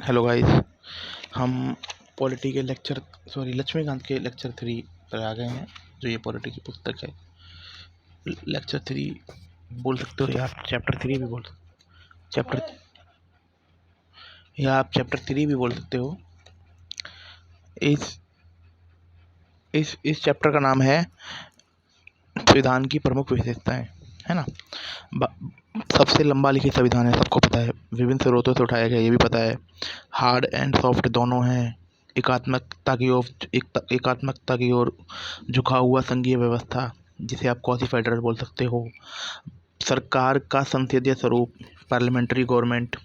Hello guys. हम polity के lecture Laxmikant के लेक्चर 3 पर आ गए हैं, जो ये पॉलिटी की पुस्तक है। लेक्चर 3 बोल सकते हो या आप चैप्टर 3 भी बोल चैप्टर या आप चैप्टर 3 भी बोल सकते हो। इस इस चैप्टर का नाम है संविधान की प्रमुख विशेषताएं, है ना। सबसे लंबा लिखित संविधान है, सबको पता है। विभिन्न स्रोतों से उठाया गया, ये भी पता है। हार्ड एंड सॉफ्ट दोनों हैं। एकात्मकता की ओर झुका हुआ संघीय व्यवस्था, जिसे आप क्वासी फेडरल बोल सकते हो। सरकार का संसदीय स्वरूप, पार्लियामेंट्री गवर्नमेंट।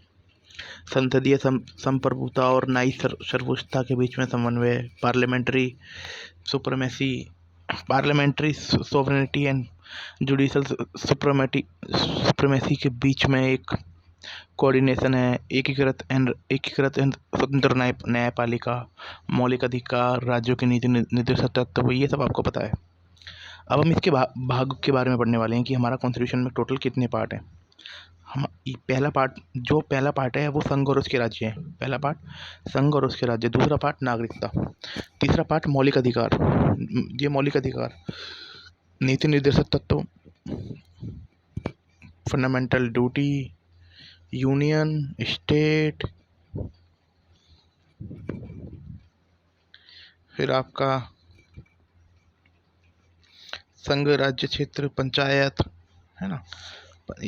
संसदीय संप्रभुता और न्यायिक सर्वोच्चता के बीच में समन्वय, parliamentary sovereignty and judicial supremacy के बीच में एक कोऑर्डिनेशन है। एकीकृत एंड स्वतंत्र न्यायपालिका, मौलिक अधिकार, राज्यों के नीति निर्देशक तत्व, ये सब आपको पता है। अब हम इसके भाग के बारे में पढ़ने वाले हैं कि हमारा कॉन्स्टिट्यूशन में टोटल कितने पार्ट हैं। हम पहला पार्ट है वो संघ और उसके राज्य है। पहला पार्ट संघ और उसके राज्य, दूसरा पार्ट नागरिकता, तीसरा पार्ट मौलिक अधिकार। ये मौलिक अधिकार, नीति निर्देशक तत्व, फंडामेंटल ड्यूटी, यूनियन, स्टेट, फिर आपका संघ, राज्य, क्षेत्र, पंचायत, है ना,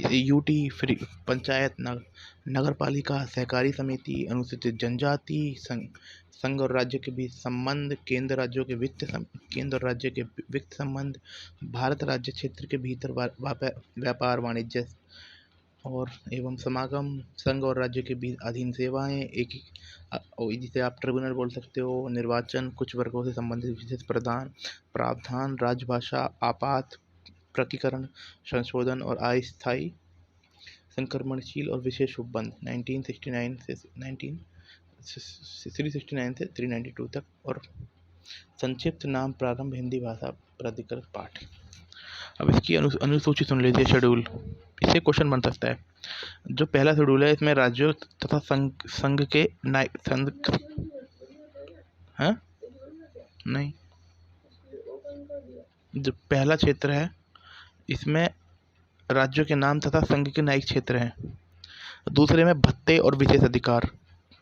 यूटी, फिर पंचायत, नगर पालिका, सहकारी समिति, अनुसूचित जनजाति, संघ और राज्य के बीच संबंध, केंद्र और राज्य के वित्त संबंध, भारत राज्य क्षेत्र के भीतर व्यापार वाणिज्य और एवं समागम, संघ और राज्य के बीच अधीन सेवाएं, जिसे आप ट्रिब्यूनल बोल सकते हो, निर्वाचन, कुछ वर्गों से संबंधित विशेष प्रावधान, राजभाषा, आपात, प्रकीकरण, संशोधन और अस्थायी संक्रमणशील और विशेष उपबंध 369 से 392 तक, और संक्षिप्त नाम प्रारंभ हिंदी भाषा प्राधिकृत पाठ। अब इसकी अनुसूची सुन लीजिए, शेड्यूल। इससे क्वेश्चन बन सकता है। जो पहला शेड्यूल है, इसमें राज्यों तथा संघ के नहीं, जो पहला क्षेत्र है इसमें राज्यों के नाम तथा संघ के न्यायिक क्षेत्र हैं। दूसरे में भत्ते और विशेष अधिकार।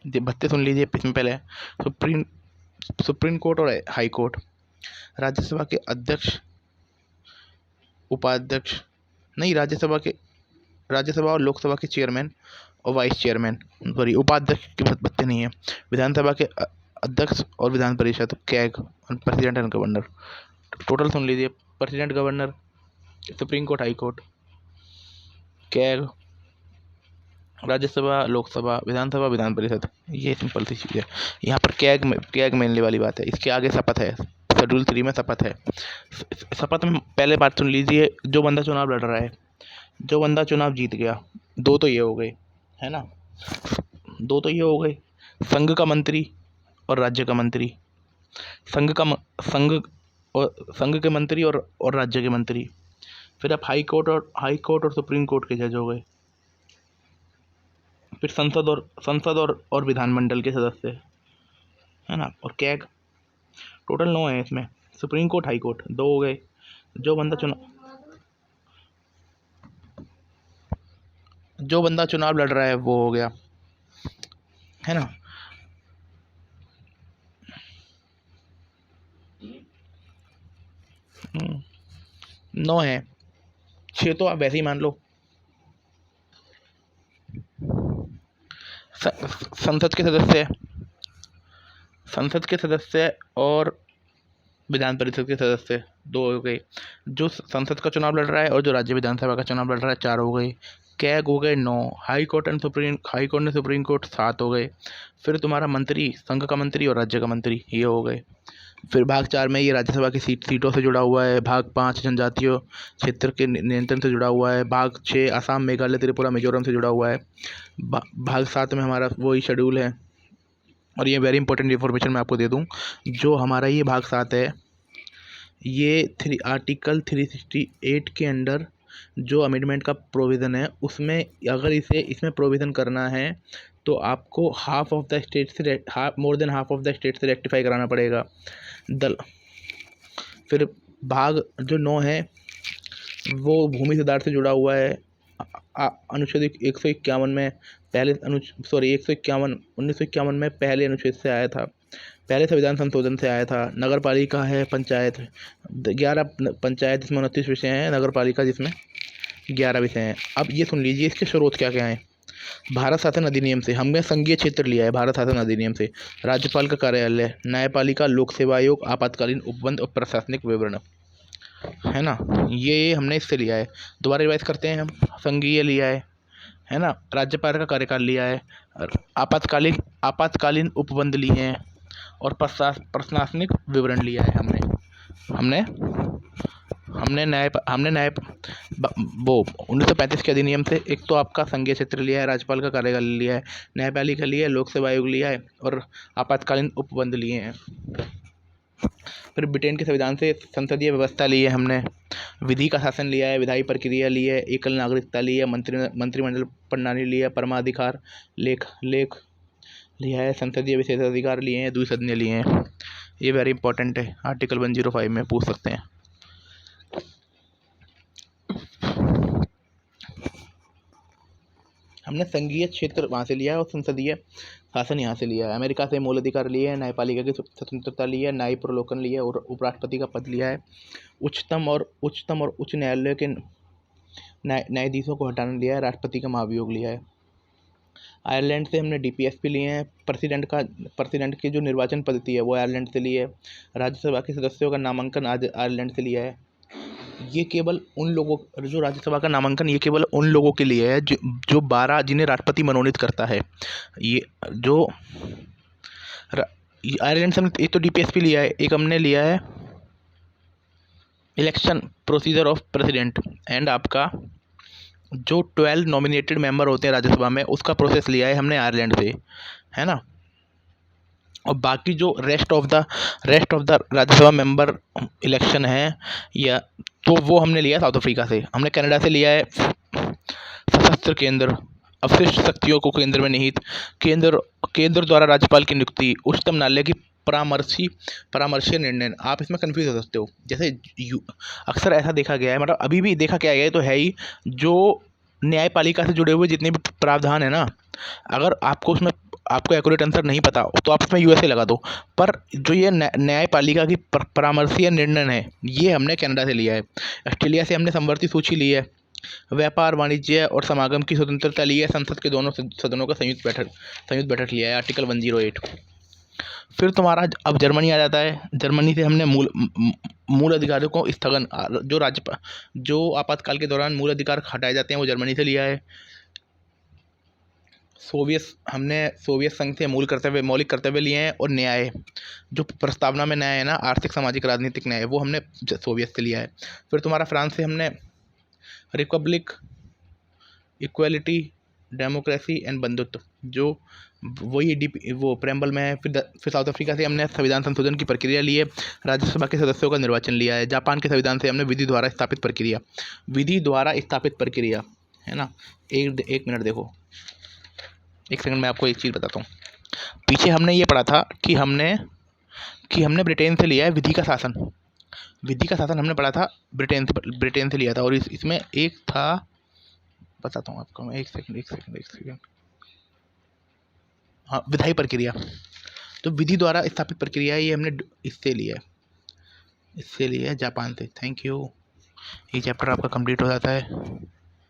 भत्ते सुन लीजिए, इसमें पहले सुप्रीम कोर्ट और हाई कोर्ट, राज्यसभा के अध्यक्ष, उपाध्यक्ष, नहीं, राज्यसभा और लोकसभा के चेयरमैन और वाइस चेयरमैन, सॉरी, उपाध्यक्ष के भत्ते नहीं है। विधानसभा के अध्यक्ष और Vidhan Parishad, CAG, president and governor. Total सुन लीजिए, president, governor, supreme court, high court, CAG, Rajya Sabha, Lok Sabha, Vidhan Sabha, Vidhan Parishad. ये सिंपल सी चीज़ है। यहाँ पर कैग मेनली वाली बात है। इसके आगे शपथ है, शेड्यूल 3 में शपथ है। शपथ में पहले बात सुन लीजिए, जो बंदा चुनाव लड़ रहा है, जो बंदा चुनाव जीत गया, दो तो ये हो गए, है ना, दो तो ये हो गए, संघ का मंत्री और राज्य का मंत्री, संघ के मंत्री और राज्य के मंत्री। फिर आप हाई कोर्ट और सुप्रीम कोर्ट के जज हो गए। फिर संसद और विधानमंडल के सदस्य, है ना, और कैग। टोटल 9 है इसमें। सुप्रीम कोर्ट, हाई कोर्ट 2 हो गए। जो बंदा चुनाव लड़ रहा है वो हो गया, है ना। नौ है, 6 तो आप वैसे ही मान लो। संसद के सदस्य और विधान परिषद के सदस्य 2 हो गए। जो संसद का चुनाव लड़ रहा है और जो राज्य विधानसभा का चुनाव लड़ रहा है 4 हो गए। कैग हो गए 9। हाई कोर्ट ने सुप्रीम कोर्ट 7 हो गए। फिर तुम्हारा मंत्री, संघ का मंत्री और राज्य का मंत्री, ये हो गए। फिर भाग 4 में ये राज्यसभा की सीटों से जुड़ा हुआ है। भाग 5 जनजातीय क्षेत्र के नियंत्रण से जुड़ा हुआ है। भाग 6 असम, मेघालय, त्रिपुरा, मिजोरम से जुड़ा हुआ है। भाग 7 में हमारा वही शेड्यूल है। और ये वेरी इंपॉर्टेंट इन्फॉर्मेशन मैं आपको दे दूं, जो हमारा ये भाग 7 है, ये आर्टिकल 368 के अंडर जो अमेंडमेंट का प्रोविज़न है, उसमें अगर इसमें प्रोविज़न करना है तो आपको हाफ ऑफ द स्टेट से more than half of the state से रेक्टिफाई कराना पड़ेगा। दल फिर भाग जो 9 है वो भूमि सुधार से जुड़ा हुआ है। अनुच्छेद 151 में पहले 1951 में पहले अनुच्छेद से आया था, पहले संविधान संशोधन से आया था। नगर पालिका है, पंचायत 11 पंचायत जिसमें 29 विषय हैं, नगर पालिका जिसमें 11 विषय हैं। अब ये सुन लीजिए इसके स्रोत क्या क्या हैं। भारत शासन अधिनियम से हमने संघीय क्षेत्र लिया है, भारत शासन अधिनियम से। राज्यपाल का कार्यालय, न्यायपालिका, लोक सेवा आयोग, आपातकालीन उपबंध और प्रशासनिक विवरण, है ना, ये हमने इससे लिया है। दोबारा रिवाइज करते हैं हम। संघीय लिया है ना, राज्यपाल का कार्यकाल लिया है, आपातकालीन उपबंध लिए हैं और प्रशासनिक विवरण लिया है हमने न्याय वो 1935 के अधिनियम से। एक तो आपका संघीय क्षेत्र लिया है, राज्यपाल का कार्यकाल लिया है, न्यायपालिका लिया है, लोक सेवा आयोग लिया है और आपातकालीन उपबंध लिए हैं। फिर ब्रिटेन के संविधान से संसदीय व्यवस्था ली है हमने, विधि का शासन लिया है, विधायी प्रक्रिया ली है, एकल नागरिकता ली है, मंत्रिमंडल प्रणाली ली है, परमाधिकार लेख लिया है, संसदीय विशेषाधिकार लिए हैं, द्विसदनीय लिए हैं। ये वेरी इंपॉर्टेंट है, आर्टिकल 105 में पूछ सकते हैं। हमने संघीय क्षेत्र वहाँ से लिया है और संसदीय शासन यहाँ से लिया है। अमेरिका से मूल अधिकार लिए हैं, न्यायपालिका की स्वतंत्रता ली है, न्यायिक प्रलोकन लिया है और उपराष्ट्रपति का पद लिया है। उच्चतम और उच्च न्यायालय के न्यायाधीशों को हटाने लिया है, राष्ट्रपति का महाभियोग लिया है। आयरलैंड से हमने डीपीएसपी लिए हैं, प्रेसिडेंट की जो निर्वाचन पद्धति है वो आयरलैंड से ली है। राज्यसभा के सदस्यों का नामांकन आयरलैंड से लिया है। ये केवल उन लोगों, जो राज्यसभा का नामांकन ये केवल उन लोगों के लिए है जो 12 जिन्हें राष्ट्रपति मनोनीत करता है। ये जो आयरलैंड से हमने एक तो डीपीएसपी लिया है, एक हमने लिया है election procedure of president, and आपका जो 12 नॉमिनेटेड मेंबर होते हैं राज्यसभा में उसका प्रोसेस लिया है हमने आयरलैंड से, है ना। और बाकी जो rest of the Rajya Sabha member election है या तो वो हमने लिया साउथ अफ्रीका से। हमने कनाडा से लिया है सशस्त्र केंद्र, अवशिष्ट शक्तियों को केंद्र में निहित, केंद्र द्वारा राज्यपाल की नियुक्ति, उच्चतम न्यायालय की परामर्शीय निर्णय। आप इसमें कंफ्यूज हो सकते हो, जैसे अक्सर ऐसा देखा गया है, मतलब अभी भी देखा क्या गया है तो है ही, जो न्यायपालिका से जुड़े हुए जितने भी प्रावधान है ना, अगर आपको उसमें आपको एक्यूरेट आंसर नहीं पता तो आप इसमें यूएसए लगा दो, पर जो ये न्यायपालिका की परामर्शीय निर्णय है ये हमने कनाडा से लिया है। ऑस्ट्रेलिया से हमने समवर्ती सूची ली है, व्यापार, वाणिज्य और समागम की स्वतंत्रता ली है, संसद के दोनों सदनों का संयुक्त बैठक लिया है, आर्टिकल 108। फिर तुम्हारा अब जर्मनी आ जाता है। जर्मनी से हमने मूल अधिकारों को स्थगन, जो आपातकाल के दौरान मूल अधिकार हटाए जाते हैं वो जर्मनी से लिया है। हमने सोवियत संघ से मौलिक कर्तव्य लिए हैं, और न्याय, जो प्रस्तावना में न्याय है ना, आर्थिक, सामाजिक, राजनीतिक न्याय, वो हमने सोवियत से लिया है। फिर तुम्हारा फ्रांस से हमने रिपब्लिक, इक्वालिटी, डेमोक्रेसी एंड बंधुत्व, जो वही वो प्रेम्बल में है। फिर साउथ अफ्रीका से हमने संविधान संशोधन की प्रक्रिया ली है, राज्यसभा के सदस्यों का निर्वाचन लिया है। जापान के संविधान से हमने विधि द्वारा स्थापित प्रक्रिया, है ना। एक मिनट देखो, एक सेकंड में आपको एक चीज़ बताता हूँ। पीछे हमने ये पढ़ा था कि हमने ब्रिटेन से लिया है विधि का शासन हमने पढ़ा था ब्रिटेन से लिया था। और इसमें एक था, बताता हूँ आपको मैं, एक सेकंड। हाँ, विधायी प्रक्रिया, तो विधि द्वारा स्थापित प्रक्रिया है, ये हमने इससे लिया है जापान से। Thank you. ये चैप्टर आपका कंप्लीट हो जाता है।